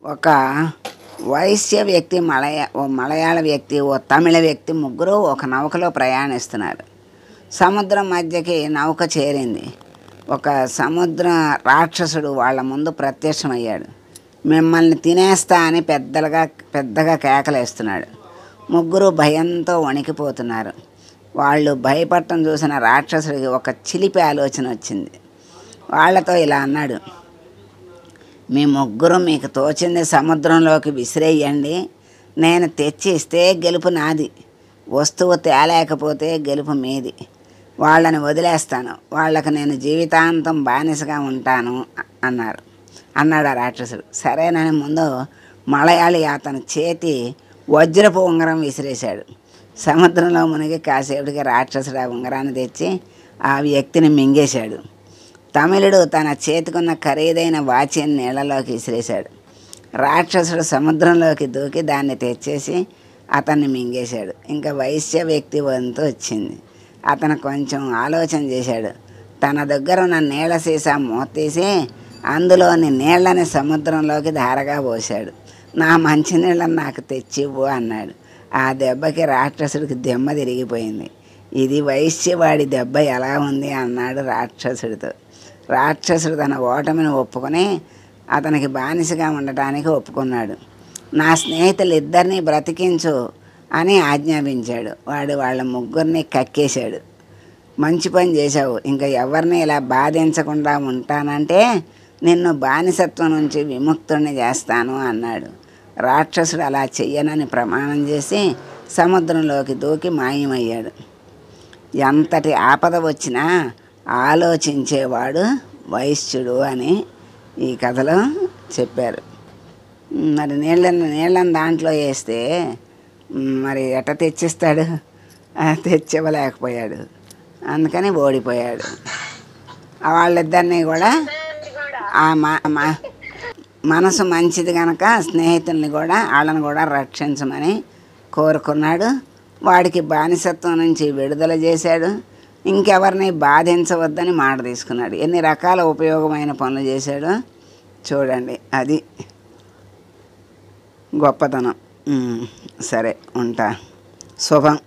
ఒక వైశ్య వ్యక్తి, ఓ మలయాళ వ్యక్తి, ఓ తమిళ వ్యక్తి ముగ్గురు ఒక నౌకలో ప్రయాణిస్తున్నారు. సముద్రం మధ్యకి నౌక చేరింది. ఒక సముద్ర రాక్షసుడు వాళ్ళ ముందు ప్రత్యక్షమయ్యాడు. మిమ్మల్ని తినేస్తా అని పెద్దగా కేకలేస్తున్నాడు. ముగ్గురు భయంతో వణికిపోతున్నారు. వాళ్ళు భయపడటం చూసిన రాక్షసుడికి ఒక చిలిపి ఆలోచన వచ్చింది. వాళ్ళతో ఇలా అన్నాడు: మీ ముగ్గురు మీకు తోచింది సముద్రంలోకి విసిరేయండి. నేను తెచ్చి ఇస్తే గెలుపు నాది, వస్తువు తేలేకపోతే గెలుపు మీది. వాళ్ళని వదిలేస్తాను, వాళ్ళకు నేను జీవితాంతం బానిసగా ఉంటాను అన్నాడు ఆ రాక్షసుడు. సరేనని ముందు మలయాళి అతని చేతి వజ్రపు ఉంగరం విసిరేశాడు. సముద్రంలో మునిగి కాసేపటికి రాక్షసుడు ఆ ఉంగరాన్ని తెచ్చి ఆ వ్యక్తిని మింగేశాడు. తమిళుడు తన చేతికున్న ఖరీదైన వాచిని నీళ్లలోకి విసిరేశాడు. రాక్షసుడు సముద్రంలోకి దూకి దాన్ని తెచ్చేసి అతన్ని మింగేశాడు. ఇంకా వైశ్య వ్యక్తి వంతు వచ్చింది. అతను కొంచెం ఆలోచన చేశాడు. తన దగ్గర ఉన్న నీళ్ల సీసా మూత తీసి అందులోని నీళ్లని సముద్రంలోకి ధారగా పోశాడు. నా మంచినీళ్ళని నాకు తెచ్చివ్వు అన్నాడు. ఆ దెబ్బకి రాక్షసుడికి దిమ్మ తిరిగిపోయింది. ఇది వైశ్యవాడి దెబ్బ ఎలా ఉంది అన్నాడు రాక్షసుడితో. రాక్షసుడు తన ఓటమిని ఒప్పుకొని అతనికి బానిసగా ఉండటానికి ఒప్పుకున్నాడు. నా స్నేహితులు ఇద్దరినీ బ్రతికించు అని ఆజ్ఞాపించాడు. వాడు వాళ్ళ ముగ్గురిని కక్కేశాడు. మంచి పని చేశావు, ఇంకా ఎవరిని ఇలా బాధించకుండా ఉంటానంటే నిన్ను బానిసత్వం నుంచి విముక్తుడిని చేస్తాను అన్నాడు. రాక్షసుడు అలా చెయ్యనని ప్రమాణం చేసి సముద్రంలోకి దూకి మాయమయ్యాడు. ఎంతటి ఆపద వచ్చినా ఆలోచించేవాడు వైశ్యుడు అని ఈ కథలో చెప్పారు. మరి నీళ్ళని దాంట్లో వేస్తే మరి ఎట్ట తెచ్చిస్తాడు? తెచ్చివ్వలేకపోయాడు, అందుకని ఓడిపోయాడు. వాళ్ళిద్దరినీ కూడా మనసు మంచిది కనుక స్నేహితుల్ని కూడా వాళ్ళని కూడా రక్షించమని కోరుకున్నాడు. వాడికి బానిసత్వం నుంచి విడుదల చేశాడు. ఇంకెవరిని బాధించవద్దని మాట తీసుకున్నాడు. ఎన్ని రకాల ఉపయోగమైన పనులు చేశాడో చూడండి. అది గొప్పతనం. సరే, ఉంటా. శుభం.